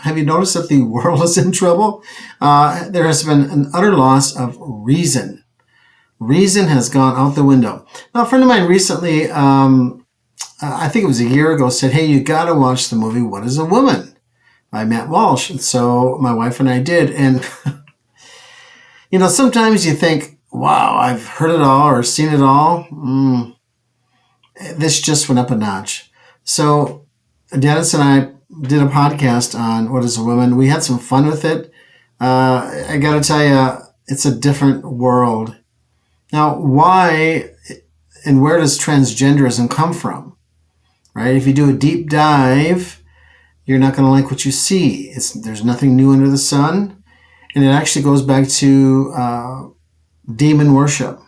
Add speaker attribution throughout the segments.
Speaker 1: Have you noticed that the world is in trouble? There has been an utter loss of reason. Reason has gone out the window. Now, a friend of mine recently, I think it was a year ago, said, "Hey, you got to watch the movie What is a Woman?" by Matt Walsh. And so my wife and I did. And, sometimes you think, wow, I've heard it all or seen it all. This just went up a notch. So Dennis and I did a podcast on What is a Woman. We had some fun with it. I got to tell you, it's a different world. Now, why and where does transgenderism come from? Right? If you do a deep dive, you're not going to like what you see. There's nothing new under the sun. And it actually goes back to demon worship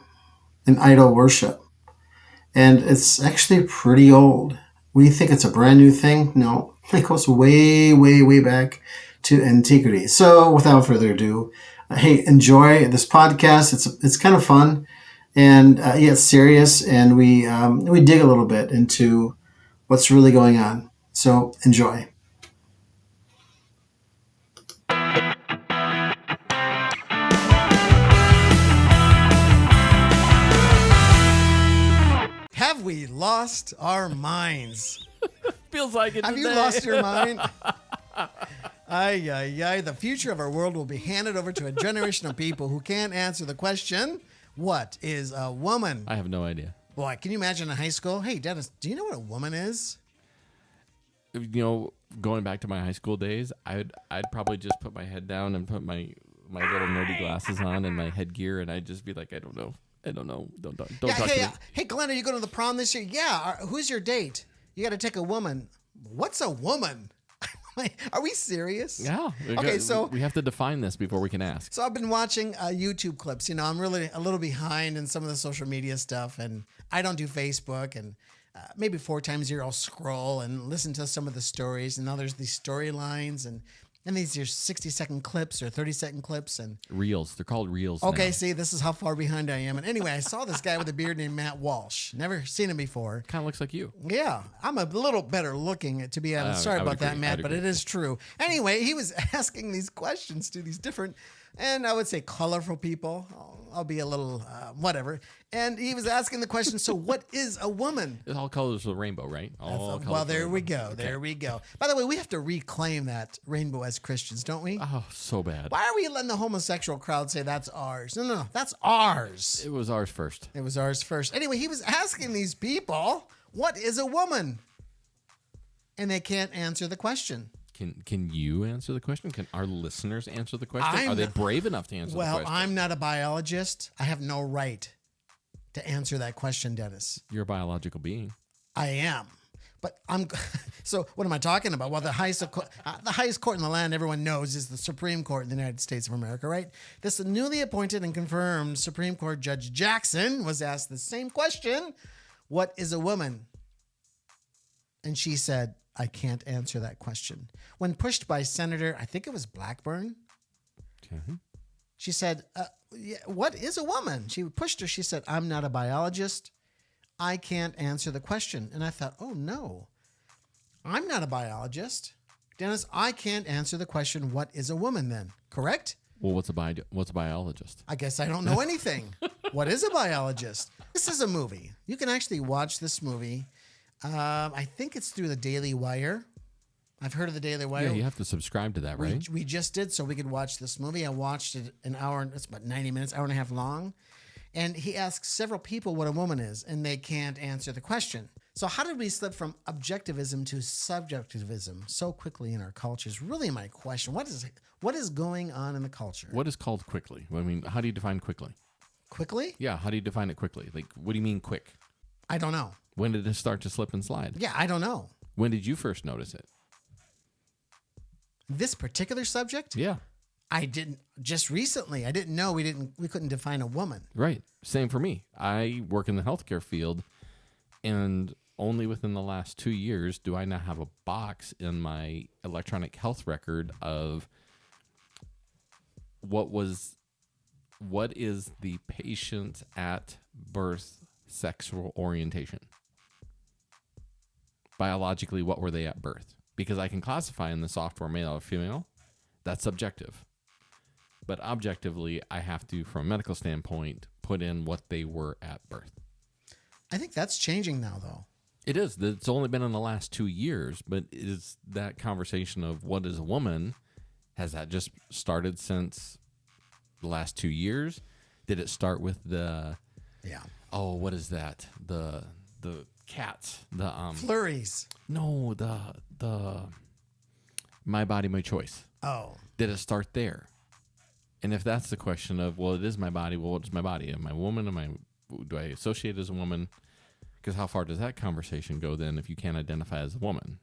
Speaker 1: and idol worship. And it's actually pretty old. We think it's a brand new thing. No, it goes way, way, way back to antiquity. So without further ado, hey, enjoy this podcast. It's kind of fun and yet serious. And we dig a little bit into what's really going on. So enjoy.
Speaker 2: Have we lost our minds?
Speaker 3: Feels like it.
Speaker 2: Have you lost your mind? The future of our world will be handed over to a generation of people who can't answer the question, what is a woman?
Speaker 3: I have no idea.
Speaker 2: Boy, can you imagine in high school? Hey, Dennis, do you know what a woman is?
Speaker 3: Going back to my high school days, I'd probably just put my head down and put my little nerdy glasses on and my headgear, and I'd just be like, I don't know. Don't talk to me.
Speaker 2: Hey, Glen, are you going to the prom this year? Yeah. Who's your date? You got to take a woman. What's a woman? Are we serious?
Speaker 3: Yeah.
Speaker 2: Okay, so
Speaker 3: we have to define this before we can ask.
Speaker 2: So I've been watching YouTube clips. I'm really a little behind in some of the social media stuff, and I don't do Facebook. And maybe 4 times a year I'll scroll and listen to some of the stories. And now there's these storylines, and these are 60-second clips or 30-second clips and
Speaker 3: reels. They're called reels.
Speaker 2: Okay,
Speaker 3: now.
Speaker 2: See, this is how far behind I am. And anyway, I saw this guy with a beard named Matt Walsh. Never seen him before.
Speaker 3: Kind of looks like you.
Speaker 2: Yeah, I'm a little better looking, to be honest. Sorry about that, Matt, but it is true. Anyway, he was asking these questions to these different, and I would say colorful people. I'll be a little whatever. And he was asking the question, so what is a woman?
Speaker 3: It's all colors of the rainbow, right?
Speaker 2: Well, there we go.
Speaker 3: Okay.
Speaker 2: There we go. By the way, we have to reclaim that rainbow as Christians, don't we?
Speaker 3: Oh, so bad.
Speaker 2: Why are we letting the homosexual crowd say that's ours? No, that's ours.
Speaker 3: It was ours first.
Speaker 2: Anyway, he was asking these people, what is a woman? And they can't answer the question.
Speaker 3: Can you answer the question? Can our listeners answer the question? Are they brave enough to answer the question?
Speaker 2: Well, I'm not a biologist. I have no right to answer that question, Dennis.
Speaker 3: You're a biological being.
Speaker 2: I am. But so what am I talking about? Well, the highest court in the land, everyone knows, is the Supreme Court in the United States of America, right? This newly appointed and confirmed Supreme Court Judge Jackson was asked the same question, what is a woman? And she said, I can't answer that question. When pushed by Senator, I think it was Blackburn, she said, what is a woman? She pushed her. She said, I'm not a biologist. I can't answer the question. And I thought, oh, no, I'm not a biologist. Dennis, I can't answer the question, what is a woman then? Correct?
Speaker 3: Well, what's a biologist?
Speaker 2: I guess I don't know anything. What is a biologist? This is a movie. You can actually watch this movie. I think it's through the Daily Wire. I've heard of the Daily Wire.
Speaker 3: Yeah, you have to subscribe to that, right?
Speaker 2: We just did, so we could watch this movie. I watched it an hour, it's about 90 minutes, hour and a half long. And he asks several people what a woman is, and they can't answer the question. So how did we slip from objectivism to subjectivism so quickly in our culture is really my question. What is going on in the culture?
Speaker 3: What is called quickly? I mean, how do you define quickly?
Speaker 2: Quickly?
Speaker 3: Yeah, how do you define it quickly? Like, what do you mean quick?
Speaker 2: I don't know.
Speaker 3: When did it start to slip and slide?
Speaker 2: Yeah, I don't know.
Speaker 3: When did you first notice it?
Speaker 2: This particular subject?
Speaker 3: Yeah.
Speaker 2: I didn't just recently. I didn't know we couldn't define a woman.
Speaker 3: Right. Same for me. I work in the healthcare field, and only within the last 2 years do I now have a box in my electronic health record of what is the patient at birth sexual orientation. Biologically, what were they at birth? because I can classify in the software male or female. That's subjective. But objectively, I have to, from a medical standpoint, put in what they were at birth.
Speaker 2: I think that's changing now, though.
Speaker 3: It is. It's only been in the last 2 years, but is that conversation of what is a woman, has that just started since the last 2 years? Did it start with the...
Speaker 2: Yeah.
Speaker 3: Oh, what is that? The cats. The
Speaker 2: Flurries.
Speaker 3: No, the My Body, My Choice.
Speaker 2: Oh.
Speaker 3: Did it start there? And if that's the question of, well, it is my body, well, what's my body? Am I a woman? Do I associate as a woman? Because how far does that conversation go then if you can't identify as a woman?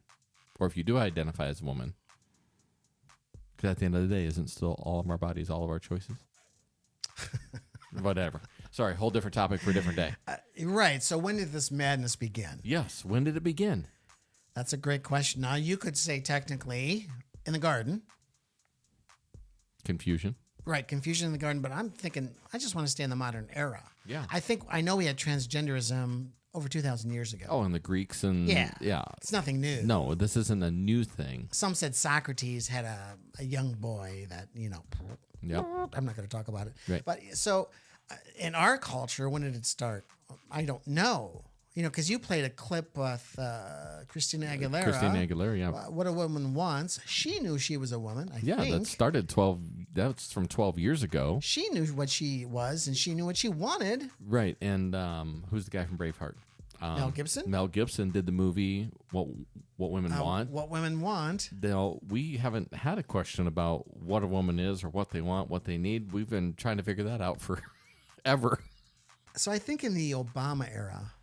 Speaker 3: Or if you do identify as a woman? Because at the end of the day, isn't still all of our bodies, all of our choices? Whatever. Sorry, whole different topic for a different day.
Speaker 2: Right. So when did this madness begin?
Speaker 3: Yes. When did it begin?
Speaker 2: That's a great question. Now, you could say technically in the garden.
Speaker 3: Confusion.
Speaker 2: Right. Confusion in the garden. But I'm thinking, I just want to stay in the modern era.
Speaker 3: Yeah.
Speaker 2: I know we had transgenderism over 2,000 years ago.
Speaker 3: Oh, and the Greeks and... Yeah.
Speaker 2: It's nothing new.
Speaker 3: No, this isn't a new thing.
Speaker 2: Some said Socrates had a young boy that,
Speaker 3: Yep.
Speaker 2: I'm not going to talk about it.
Speaker 3: Right.
Speaker 2: But so in our culture, when did it start? I don't know. Because you played a clip with Christina Aguilera.
Speaker 3: Christina Aguilera, yeah.
Speaker 2: What a Woman Wants. She knew she was a woman, I think.
Speaker 3: That started that's from 12 years ago.
Speaker 2: She knew what she was, and she knew what she wanted.
Speaker 3: Right, and who's the guy from Braveheart?
Speaker 2: Mel Gibson?
Speaker 3: Mel Gibson did the movie What Women Want.
Speaker 2: What Women Want.
Speaker 3: We haven't had a question about what a woman is or what they want, what they need. We've been trying to figure that out forever.
Speaker 2: So I think in the Obama era,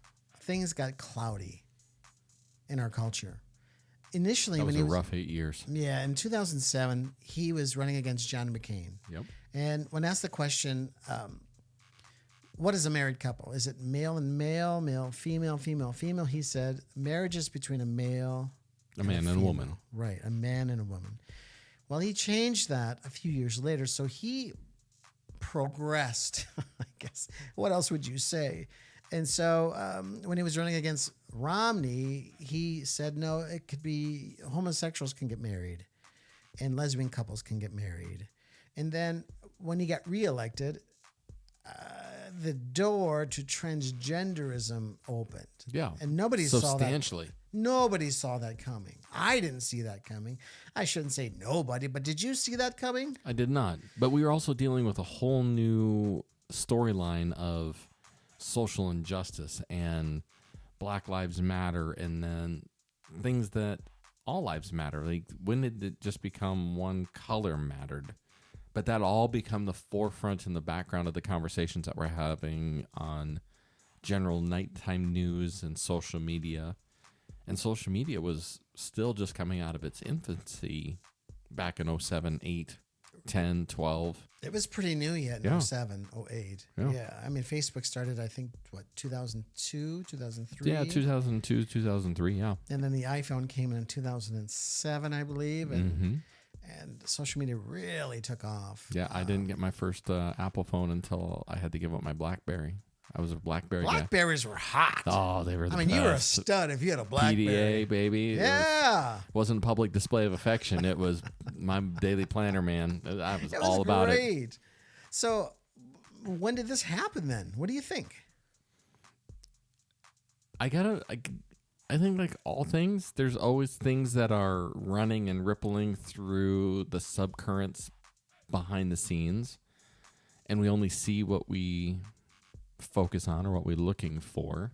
Speaker 2: things got cloudy in our culture. Initially,
Speaker 3: That was a rough 8 years.
Speaker 2: Yeah, in 2007, he was running against John McCain.
Speaker 3: Yep.
Speaker 2: And when asked the question, what is a married couple? Is it male and male, male, female, female, female? He said, marriage is between a male,
Speaker 3: a man and a woman.
Speaker 2: Right, a man and a woman. Well, he changed that a few years later, so he progressed, I guess. What else would you say? And so when he was running against Romney, he said, no, it could be homosexuals can get married and lesbian couples can get married. And then when he got reelected, the door to transgenderism opened.
Speaker 3: Yeah.
Speaker 2: And nobody saw that.
Speaker 3: Substantially.
Speaker 2: Nobody saw that coming. I didn't see that coming. I shouldn't say nobody, but did you see that coming?
Speaker 3: I did not. But we were also dealing with a whole new storyline of social injustice and Black Lives Matter, and then things that all lives matter. Like, when did it just become one color mattered? But that all become the forefront in the background of the conversations that we're having on general nighttime news and social media. And social media was still just coming out of its infancy back in 07, 8, 10, 12.
Speaker 2: It was pretty new yet in 07, 08.
Speaker 3: Yeah.
Speaker 2: Yeah. I mean, Facebook started, I think, 2002, 2003?
Speaker 3: Yeah, 2002, 2003, yeah.
Speaker 2: And then the iPhone came in 2007, I believe. And social media really took off.
Speaker 3: Yeah, I didn't get my first Apple phone until I had to give up my BlackBerry. I was a BlackBerry guy.
Speaker 2: Blackberries were hot.
Speaker 3: Oh, they were the
Speaker 2: you were a
Speaker 3: best.
Speaker 2: stud if you had a Blackberry.
Speaker 3: PDA, baby.
Speaker 2: Yeah.
Speaker 3: It wasn't a public display of affection. It was my daily planner, man. I was,
Speaker 2: It was
Speaker 3: all about
Speaker 2: great.
Speaker 3: it.
Speaker 2: So when did this happen then? What do you think?
Speaker 3: I think like all things, there's always things that are running and rippling through the subcurrents behind the scenes. And we only see what we focus on or what we're looking for.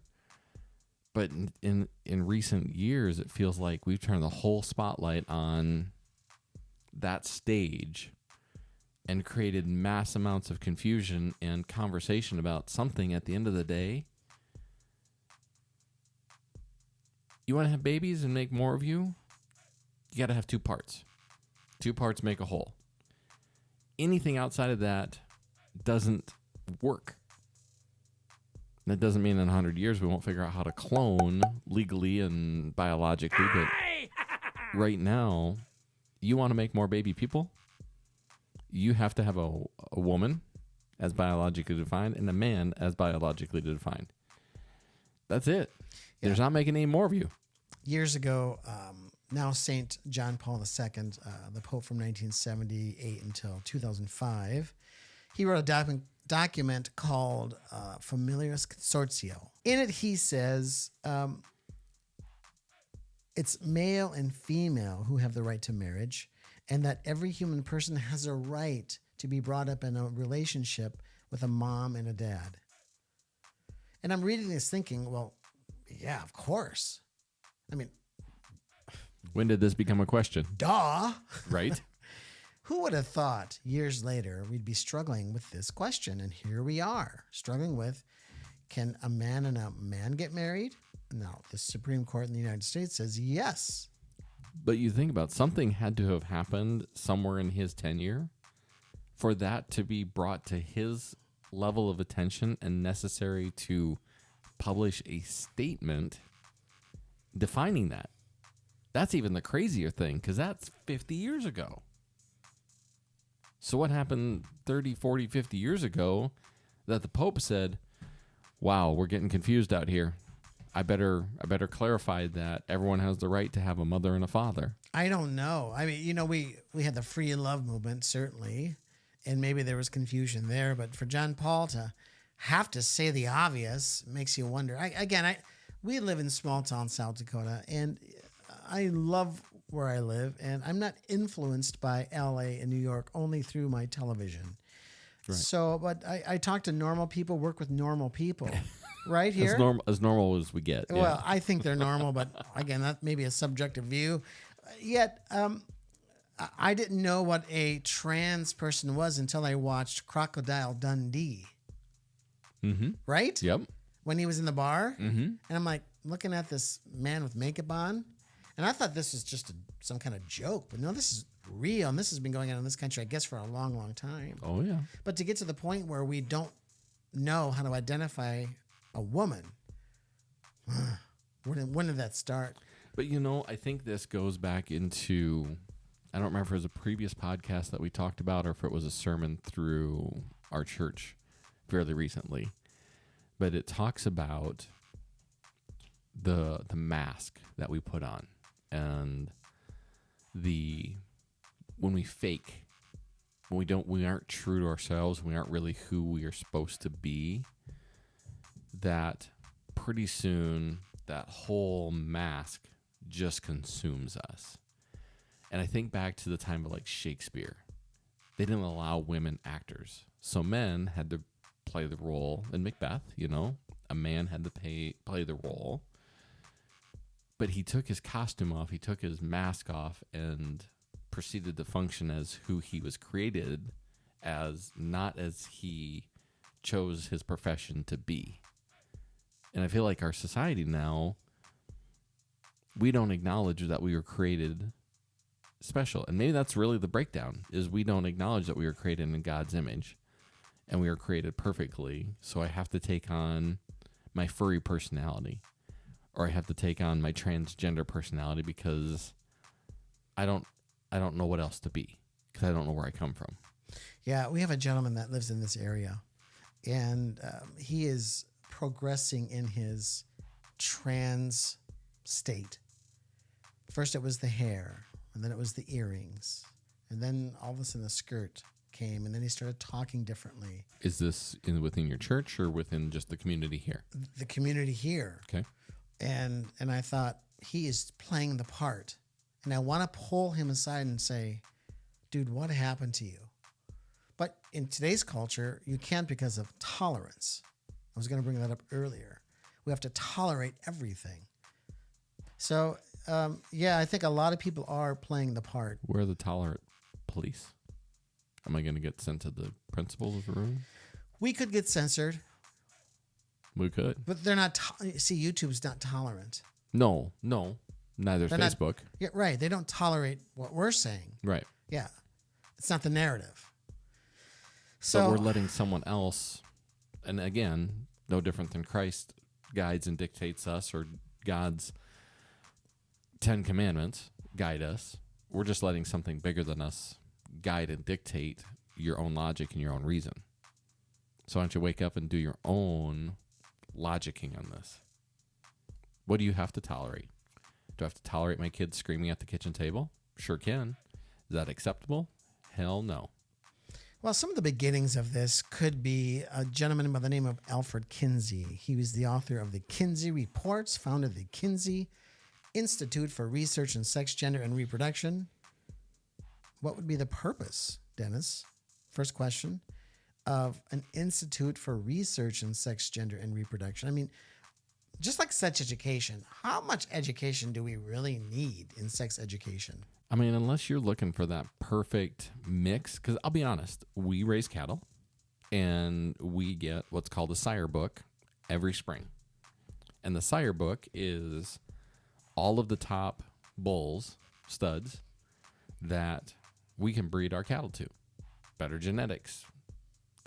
Speaker 3: But in recent years, it feels like we've turned the whole spotlight on that stage and created mass amounts of confusion and conversation about something at the end of the day. You want to have babies and make more of you? You got to have two parts. Two parts make a whole. Anything outside of that doesn't work. That doesn't mean in 100 years we won't figure out how to clone legally and biologically, but right now, you want to make more baby people, you have to have a woman as biologically defined and a man as biologically defined. That's it.
Speaker 2: Yeah.
Speaker 3: There's not making any more of you.
Speaker 2: Years ago, now Saint John Paul II, the Pope from 1978 until 2005, he wrote a document called Familiaris Consortio. In it, he says it's male and female who have the right to marriage, and that every human person has a right to be brought up in a relationship with a mom and a dad. And I'm reading this thinking, well, yeah, of course. I mean,
Speaker 3: When did this become a question?
Speaker 2: duh.
Speaker 3: Right?
Speaker 2: Who would have thought years later we'd be struggling with this question? And here we are, struggling with, can a man and a man get married? Now, the Supreme Court in the United States says yes.
Speaker 3: But you think about something had to have happened somewhere in his tenure for that to be brought to his level of attention and necessary to publish a statement defining that. That's even the crazier thing, because that's 50 years ago. So what happened 30, 40, 50 years ago that the Pope said, wow, we're getting confused out here. I better clarify that everyone has the right to have a mother and a father.
Speaker 2: I don't know. I mean, you know, we had the free love movement, certainly, and maybe there was confusion there. But for John Paul to have to say the obvious makes you wonder. We live in small town South Dakota, and I love where I live, and I'm not influenced by LA and New York only through my television. Right. So, but I talk to normal people, work with normal people. Right here,
Speaker 3: as normal as we get.
Speaker 2: Well, yeah. I think they're normal, but again, that may be a subjective view. Yet, I didn't know what a trans person was until I watched Crocodile Dundee.
Speaker 3: Mm-hmm.
Speaker 2: Right?
Speaker 3: Yep.
Speaker 2: When he was in the bar,
Speaker 3: mm-hmm.
Speaker 2: and I'm like looking at this man with makeup on, and I thought this was just some kind of joke, but no, this is real, and this has been going on in this country, I guess, for a long, long time.
Speaker 3: Oh yeah.
Speaker 2: But to get to the point where we don't know how to identify a woman. When did that start?
Speaker 3: But you know, I think this goes back into, I don't remember if it was a previous podcast that we talked about or if it was a sermon through our church fairly recently. But it talks about the mask that we put on and when we fake, when we aren't true to ourselves, we aren't really who we are supposed to be, that pretty soon that whole mask just consumes us. And I think back to the time of like Shakespeare. They didn't allow women actors. So men had to play the role in Macbeth, you know. A man had to play the role. But he took his costume off, he took his mask off, and proceeded to function as who he was created as, not as he chose his profession to be. And I feel like our society now, we don't acknowledge that we were created special. And maybe that's really the breakdown, is we don't acknowledge that we were created in God's image and we were created perfectly. So I have to take on my furry personality, or I have to take on my transgender personality because I don't know what else to be, because I don't know where I come from.
Speaker 2: Yeah, we have a gentleman that lives in this area, and he is progressing in his trans state. First it was the hair, and then it was the earrings, and then all of a sudden the skirt came, and then he started talking differently.
Speaker 3: Is this within your church or within just the community here?
Speaker 2: The community here.
Speaker 3: Okay.
Speaker 2: And I thought, he is playing the part, and I want to pull him aside and say, dude, what happened to you? But in today's culture, you can't, because of tolerance. I was going to bring that up earlier. We have to tolerate everything. So, I think a lot of people are playing the part.
Speaker 3: Where are the tolerant police? Am I going to get sent to the principal's room?
Speaker 2: We could get censored.
Speaker 3: We could.
Speaker 2: But they're not. See, YouTube's not tolerant.
Speaker 3: No. Neither is Facebook.
Speaker 2: Yeah, right. They don't tolerate what we're saying.
Speaker 3: Right.
Speaker 2: Yeah. It's not the narrative. So
Speaker 3: we're letting someone else, and again, no different than Christ guides and dictates us, or God's 10 commandments guide us. We're just letting something bigger than us guide and dictate your own logic and your own reason. So why don't you wake up and do your own logicking on this? What do you have to tolerate? Do I have to tolerate my kids screaming at the kitchen table? Sure can. Is that acceptable? Hell no.
Speaker 2: Well, some of the beginnings of this could be a gentleman by the name of Alfred Kinsey. He was the author of the Kinsey Reports, founded the Kinsey Institute for Research in Sex, Gender, and Reproduction. What would be the purpose, Dennis? First question, of an institute for research in sex, gender, and reproduction. I mean, just like sex education, how much education do we really need in sex education?
Speaker 3: I mean, unless you're looking for that perfect mix, because I'll be honest, we raise cattle and we get what's called a sire book every spring. And the sire book is all of the top bulls, studs, that we can breed our cattle to. Better genetics,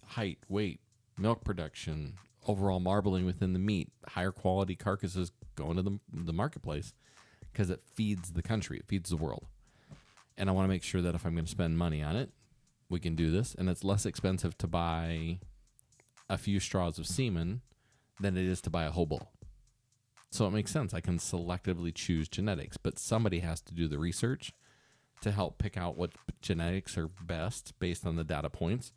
Speaker 3: height, weight, milk production, overall marbling within the meat, higher quality carcasses going to the marketplace because it feeds the country, it feeds the world. And I want to make sure that if I'm going to spend money on it, we can do this. And it's less expensive to buy a few straws of semen than it is to buy a whole bull. So it makes sense. I can selectively choose genetics, but somebody has to do the research to help pick out what genetics are best based on the data points.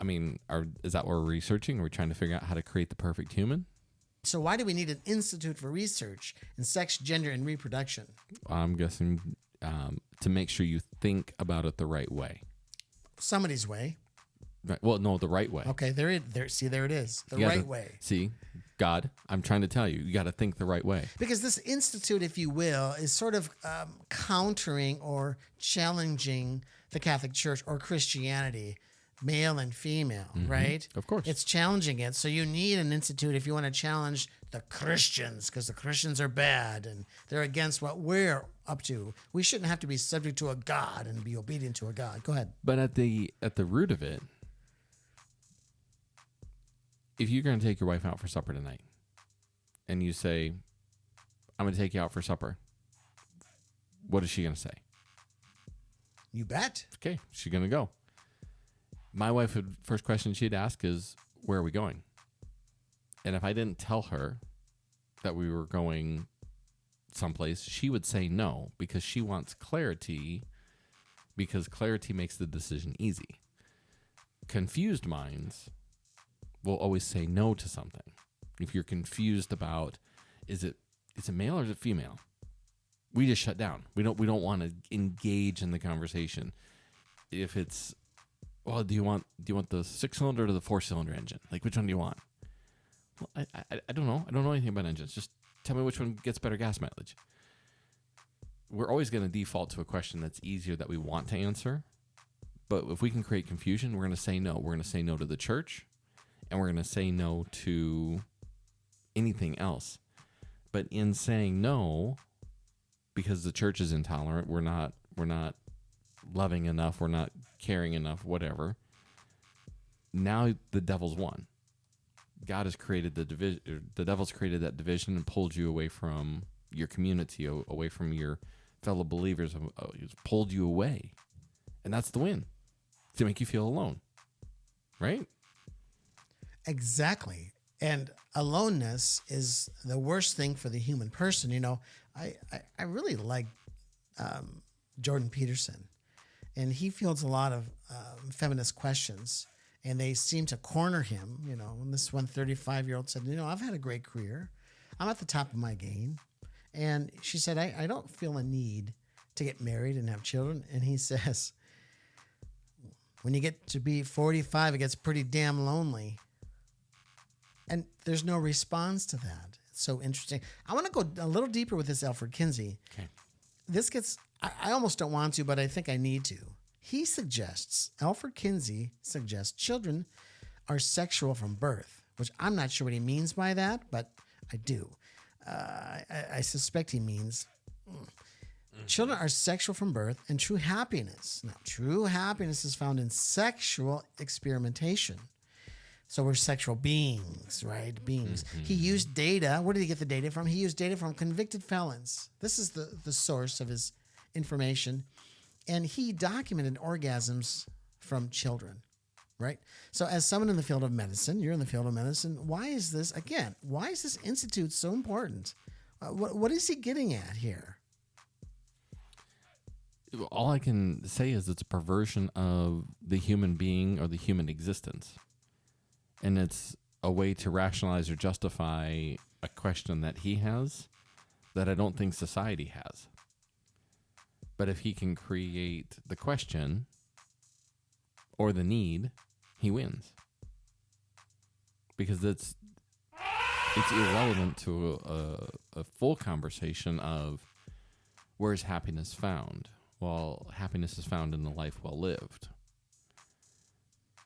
Speaker 3: I mean, is that what we're researching? Are we trying to figure out how to create the perfect human?
Speaker 2: So why do we need an institute for research in sex, gender, and reproduction?
Speaker 3: I'm guessing to make sure you think about it the right way.
Speaker 2: Somebody's way.
Speaker 3: Right. Well, no, the right way.
Speaker 2: Okay, there it is. The right way.
Speaker 3: See, God, I'm trying to tell you, you got to think the right way.
Speaker 2: Because this institute, if you will, is sort of countering or challenging the Catholic Church or Christianity, male and female, right?
Speaker 3: Of course.
Speaker 2: It's challenging it. So you need an institute if you want to challenge the Christians, because the Christians are bad and they're against what we're up to. We shouldn't have to be subject to a God and be obedient to a God. Go ahead.
Speaker 3: But at the root of it, if you're going to take your wife out for supper tonight and you say, I'm going to take you out for supper, what is she going to say?
Speaker 2: You bet.
Speaker 3: Okay, she's going to go. My wife would, first question she'd ask is, where are we going? And if I didn't tell her that we were going someplace, she would say no, because she wants clarity, because clarity makes the decision easy. Confused minds will always say no to something. If you're confused about, is it male or is it female? We just shut down. We don't want to engage in the conversation. If it's, well, do you want the 6-cylinder or the 4-cylinder engine? Like, which one do you want? Well, I don't know. I don't know anything about engines. Just tell me which one gets better gas mileage. We're always going to default to a question that's easier that we want to answer. But if we can create confusion, we're going to say no. We're going to say no to the church, and we're going to say no to anything else. But in saying no, because the church is intolerant, we're not loving enough, we're not caring enough, whatever. Now the devil's won. God has created the division. The devil's created that division and pulled you away from your community, away from your fellow believers. He's pulled you away, and that's the win, to make you feel alone, right?
Speaker 2: Exactly. And aloneness is the worst thing for the human person. You know, I really like Jordan Peterson, and he fields a lot of feminist questions, and they seem to corner him. You know, and this one 35-year-old said, you know, I've had a great career. I'm at the top of my game. And she said, I don't feel a need to get married and have children. And he says, when you get to be 45, it gets pretty damn lonely. And there's no response to that. It's so interesting. I want to go a little deeper with this Alfred Kinsey.
Speaker 3: Okay.
Speaker 2: This gets, I almost don't want to, but I think I need to. Alfred Kinsey suggests children are sexual from birth, which I'm not sure what he means by that, but I do. I suspect he means children are sexual from birth and true happiness. Now, true happiness is found in sexual experimentation. So we're sexual beings, right? Beings. Mm-hmm. He used data. Where did he get the data from? He used data from convicted felons. This is the source of his information. And he documented orgasms from children, right? So as someone in the field of medicine, you're in the field of medicine, why is this institute so important? What is he getting at here?
Speaker 3: All I can say is it's a perversion of the human being or the human existence. And it's a way to rationalize or justify a question that he has that I don't think society has. But if he can create the question or the need, he wins. Because it's irrelevant to a full conversation of where's happiness found. Well, happiness is found in the life well lived.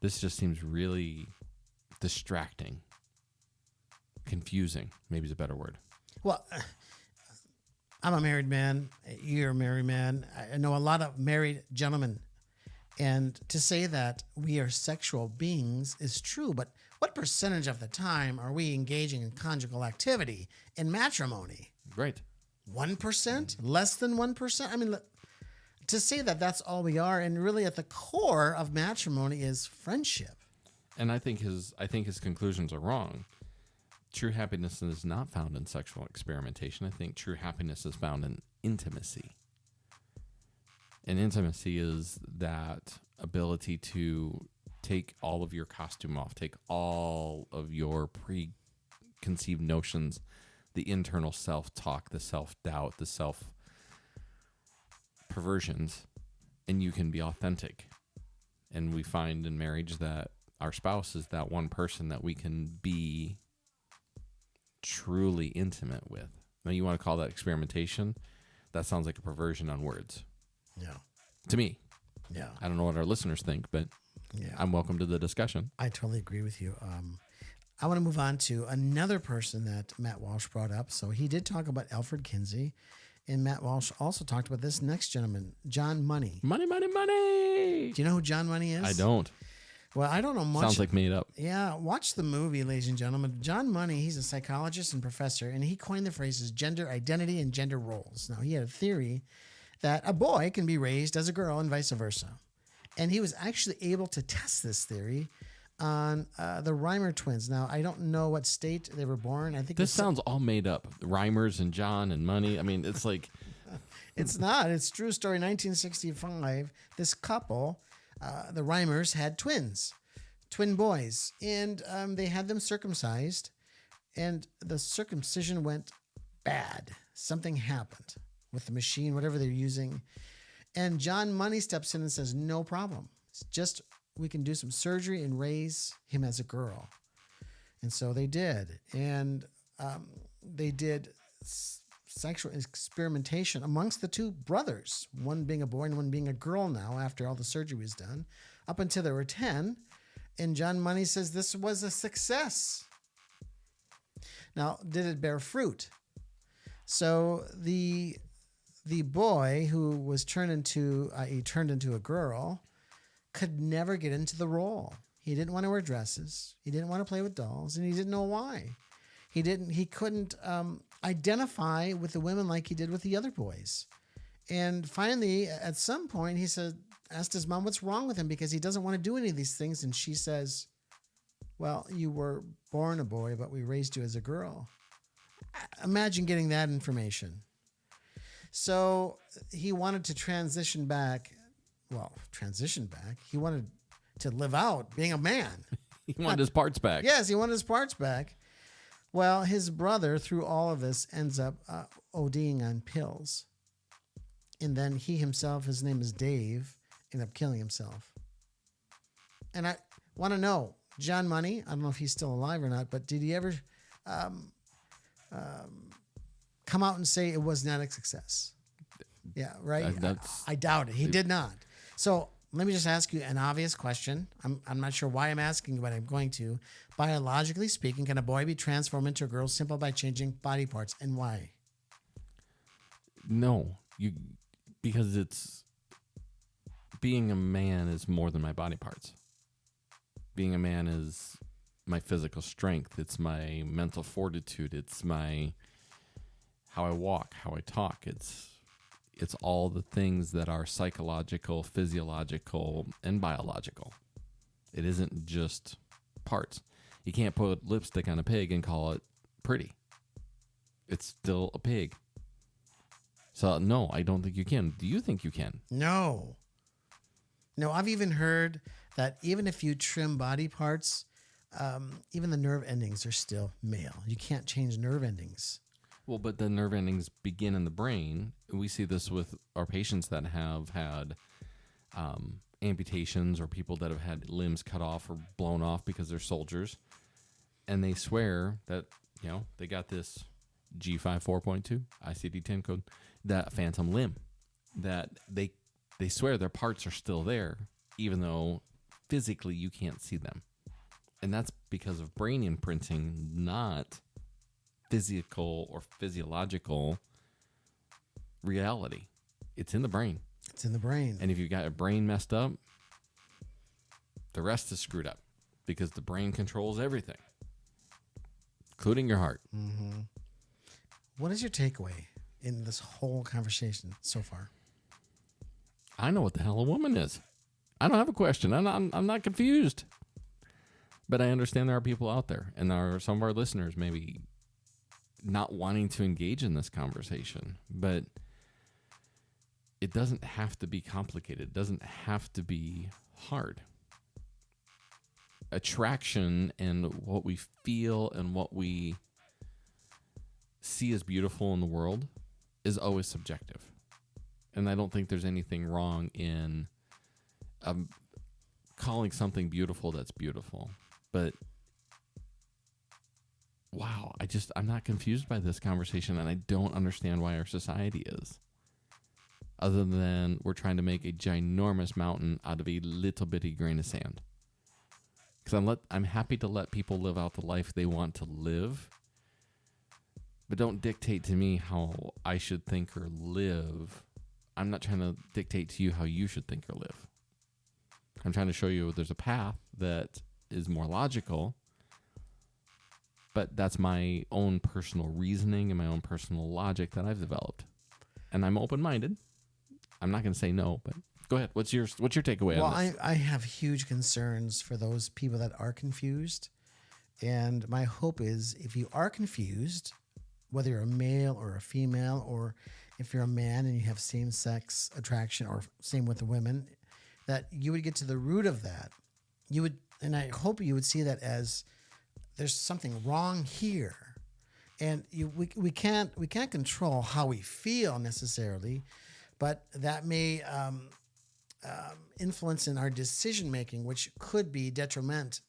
Speaker 3: This just seems really distracting, confusing, maybe is a better word.
Speaker 2: Well, I'm a married man. You're a married man. I know a lot of married gentlemen. And to say that we are sexual beings is true, but what percentage of the time are we engaging in conjugal activity in matrimony?
Speaker 3: Right.
Speaker 2: 1%? Less than 1%? I mean, to say that that's all we are, and really at the core of matrimony is friendship.
Speaker 3: And I think his conclusions are wrong. True happiness is not found in sexual experimentation. I think true happiness is found in intimacy. And intimacy is that ability to take all of your costume off, take all of your preconceived notions, the internal self-talk, the self-doubt, the self-perversions, and you can be authentic. And we find in marriage that our spouse is that one person that we can be truly intimate with. Now, you want to call that experimentation? That sounds like a perversion on words.
Speaker 2: Yeah.
Speaker 3: To me.
Speaker 2: Yeah.
Speaker 3: I don't know what our listeners think, but
Speaker 2: Yeah.
Speaker 3: I'm welcome to the discussion.
Speaker 2: I totally agree with you. I want to move on to another person that Matt Walsh brought up. So he did talk about Alfred Kinsey, and Matt Walsh also talked about this next gentleman, John Money.
Speaker 3: Money, money, money.
Speaker 2: Do you know who John Money is?
Speaker 3: I don't.
Speaker 2: Well, I don't know much.
Speaker 3: Sounds like made up.
Speaker 2: Yeah, watch the movie, ladies and gentlemen. John Money, he's a psychologist and professor, and he coined the phrases gender identity and gender roles. Now, he had a theory that a boy can be raised as a girl and vice versa. And he was actually able to test this theory on the Reimer twins. Now, I don't know what state they were born. I think
Speaker 3: This sounds all made up. Reimers and John and money. I mean, it's like...
Speaker 2: It's not. It's true story. 1965, this couple, the Reimers, had twin boys, and they had them circumcised, and the circumcision went bad. Something happened with the machine, whatever they're using. And John Money steps in and says, no problem. It's just we can do some surgery and raise him as a girl. And so they did. And they did sexual experimentation amongst the two brothers, one being a boy and one being a girl now after all the surgery was done, up until they were 10. And John Money says this was a success. Now, did it bear fruit? So the boy who was turned into a girl could never get into the role. He didn't want to wear dresses. He didn't want to play with dolls, and he didn't know why. He couldn't identify with the women like he did with the other boys. And finally, at some point, he asked his mom what's wrong with him because he doesn't want to do any of these things. And she says, well, you were born a boy, but we raised you as a girl. Imagine getting that information. So he wanted to transition back. He wanted to live out being a man.
Speaker 3: He wanted his parts back.
Speaker 2: Yes, he wanted his parts back. Well, his brother, through all of this, ends up ODing on pills. And then he himself, his name is Dave, ended up killing himself. And I want to know, John Money, I don't know if he's still alive or not, but did he ever come out and say it was not a success? Yeah, right? I doubt it. He did not. So let me just ask you an obvious question. I'm not sure why I'm asking, but I'm going to. Biologically speaking, can a boy be transformed into a girl simply by changing body parts, and why?
Speaker 3: No, because it's being a man is more than my body parts. Being a man is my physical strength. It's my mental fortitude. It's my how I walk, how I talk. It's all the things that are psychological, physiological, and biological. It isn't just parts. You can't put lipstick on a pig and call it pretty. It's still a pig. So, no, I don't think you can. Do you think you can?
Speaker 2: No. No, I've even heard that even if you trim body parts, even the nerve endings are still male. You can't change nerve endings.
Speaker 3: Well, but the nerve endings begin in the brain. We see this with our patients that have had amputations or people that have had limbs cut off or blown off because they're soldiers. And they swear that, they got this G5 4.2 ICD-10 code, that phantom limb, that they swear their parts are still there, even though physically you can't see them. And that's because of brain imprinting, not physical or physiological reality. It's in the brain.
Speaker 2: It's in the brain.
Speaker 3: And if you got your brain messed up, the rest is screwed up because the brain controls everything, including your heart.
Speaker 2: Mm-hmm. What is your takeaway in this whole conversation so far?
Speaker 3: I know what the hell a woman is. I don't have a question. I'm not confused. But I understand there are people out there, and there are some of our listeners maybe not wanting to engage in this conversation. But it doesn't have to be complicated. It doesn't have to be hard. Attraction and what we feel and what we see as beautiful in the world is always subjective. And I don't think there's anything wrong in calling something beautiful that's beautiful. But wow, I'm not confused by this conversation, and I don't understand why our society is. Other than we're trying to make a ginormous mountain out of a little bitty grain of sand. Because I'm happy to let people live out the life they want to live, but don't dictate to me how I should think or live. I'm not trying to dictate to you how you should think or live. I'm trying to show you there's a path that is more logical, but that's my own personal reasoning and my own personal logic that I've developed. And I'm open-minded. I'm not going to say no, but go ahead. What's your takeaway on this?
Speaker 2: Well, I have huge concerns for those people that are confused. And my hope is if you are confused, whether you're a male or a female, or if you're a man and you have same-sex attraction, or same with the women, that you would get to the root of that. You would, and I hope you would see that as there's something wrong here. And we can't control how we feel necessarily, but that may influence in our decision making, which could be detrimental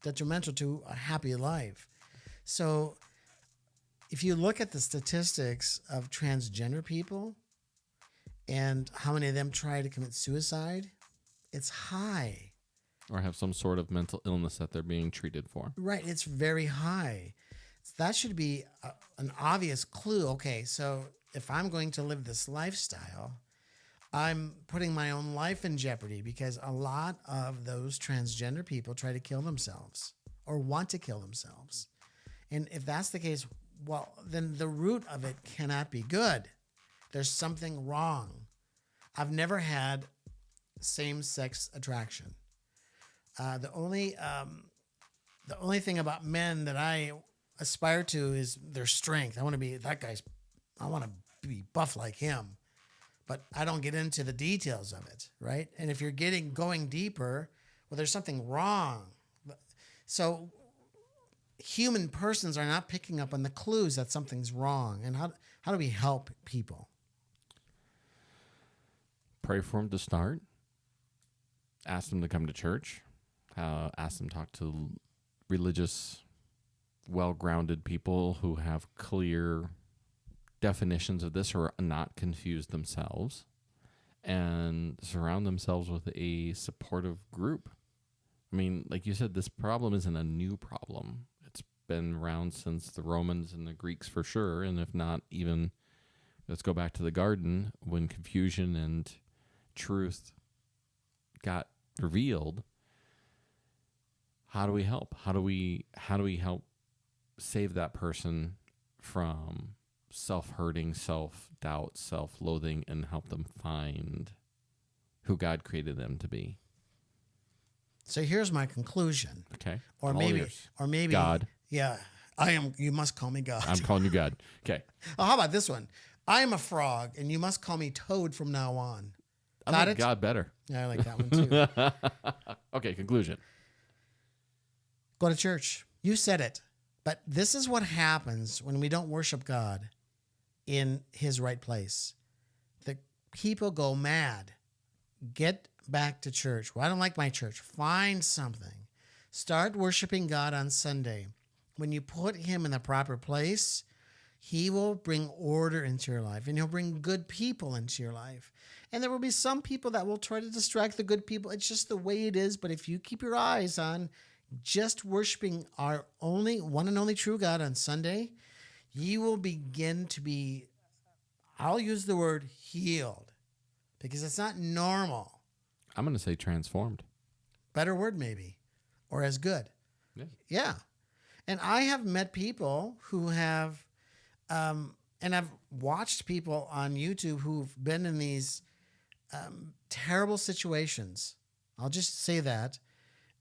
Speaker 2: to a happy life. So if you look at the statistics of transgender people and how many of them try to commit suicide, it's high.
Speaker 3: Or have some sort of mental illness that they're being treated for.
Speaker 2: Right. It's very high. So that should be an obvious clue. Okay, so if I'm going to live this lifestyle, I'm putting my own life in jeopardy, because a lot of those transgender people try to kill themselves or want to kill themselves. And if that's the case, well, then the root of it cannot be good. There's something wrong. I've never had same-sex attraction. The only thing about men that I aspire to is their strength. I want to be buff like him, but I don't get into the details of it, right? And if you're going deeper, well, there's something wrong. So human persons are not picking up on the clues that something's wrong. And how do we help people?
Speaker 3: Pray for them to start. Ask them to come to church. Ask them to talk to religious, well-grounded people who have clear definitions of this or are not confused themselves, and surround themselves with a supportive group. I mean, like you said, this problem isn't a new problem. It's been around since the Romans and the Greeks for sure, and if not even, let's go back to the garden when confusion and truth got revealed. How do we help? How do we help save that person from self-hurting, self-doubt, self-loathing, and help them find who God created them to be?
Speaker 2: So here's my conclusion.
Speaker 3: Okay.
Speaker 2: Or
Speaker 3: All
Speaker 2: maybe
Speaker 3: yours.
Speaker 2: or maybe
Speaker 3: God.
Speaker 2: Yeah. You must call me God.
Speaker 3: I'm calling you God. Okay.
Speaker 2: Oh, how about this one? I am a frog, and you must call me Toad from now on.
Speaker 3: I
Speaker 2: Got
Speaker 3: like
Speaker 2: it?
Speaker 3: God better.
Speaker 2: Yeah, I like that one too.
Speaker 3: Okay, conclusion.
Speaker 2: Go to church. You said it. But this is what happens when we don't worship God in his right place. The people go mad. Get back to church. Well, I don't like my church. Find something. Start worshiping God on Sunday. When you put him in the proper place, he will bring order into your life, and he'll bring good people into your life. And there will be some people that will try to distract the good people. It's just the way it is. But if you keep your eyes on just worshiping our only one and only true God on Sunday, you will begin to be, I'll use the word healed, because it's not normal.
Speaker 3: I'm going to say transformed.
Speaker 2: Better word maybe, or as good. Yeah. And I have met people who have, and I've watched people on YouTube who've been in these terrible situations. I'll just say that.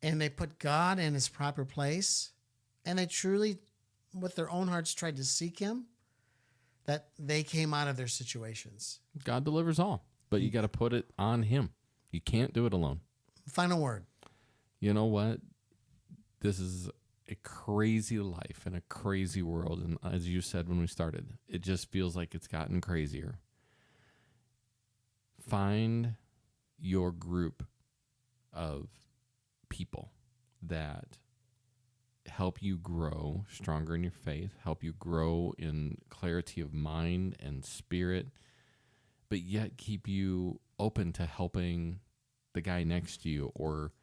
Speaker 2: And they put God in his proper place, and they truly, with their own hearts, tried to seek him, that they came out of their situations.
Speaker 3: God delivers all, but you got to put it on him. You can't do it alone.
Speaker 2: Final word.
Speaker 3: You know what? This is a crazy life and a crazy world. And as you said when we started, it just feels like it's gotten crazier. Find your group of people that help you grow stronger in your faith, help you grow in clarity of mind and spirit, but yet keep you open to helping the guy next to you, or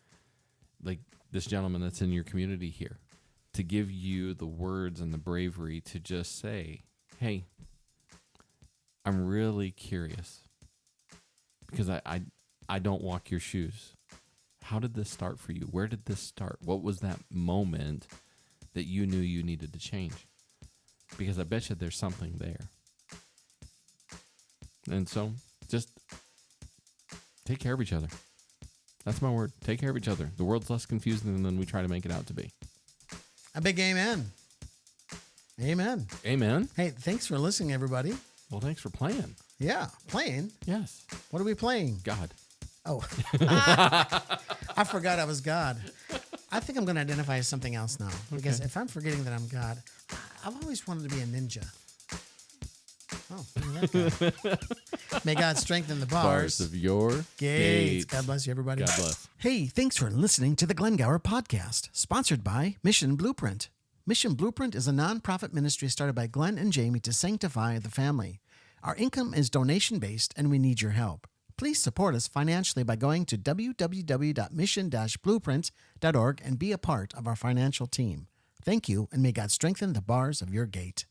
Speaker 3: like this gentleman that's in your community here, to give you the words and the bravery to just say, hey, I'm really curious because I don't walk your shoes. How did this start for you? Where did this start? What was that moment that you knew you needed to change? Because I bet you there's something there. And so just take care of each other. That's my word. Take care of each other. The world's less confusing than we try to make it out to be.
Speaker 2: A big amen. Amen.
Speaker 3: Amen.
Speaker 2: Hey, thanks for listening, everybody.
Speaker 3: Well, thanks for playing.
Speaker 2: Yeah, playing.
Speaker 3: Yes.
Speaker 2: What are we playing?
Speaker 3: God.
Speaker 2: Oh, I forgot I was God. I think I'm going to identify as something else now, because if I'm forgetting that I'm God, I've always wanted to be a ninja. Oh, look at that. May God strengthen the bars
Speaker 3: of your
Speaker 2: gates. God bless you, everybody.
Speaker 3: God bless.
Speaker 2: Hey, thanks for listening to the Glen podcast, sponsored by Mission Blueprint. Mission Blueprint is a nonprofit ministry started by Glen and Jamie to sanctify the family. Our income is donation-based, and we need your help. Please support us financially by going to www.mission-blueprint.org and be a part of our financial team. Thank you, and may God strengthen the bars of your gate.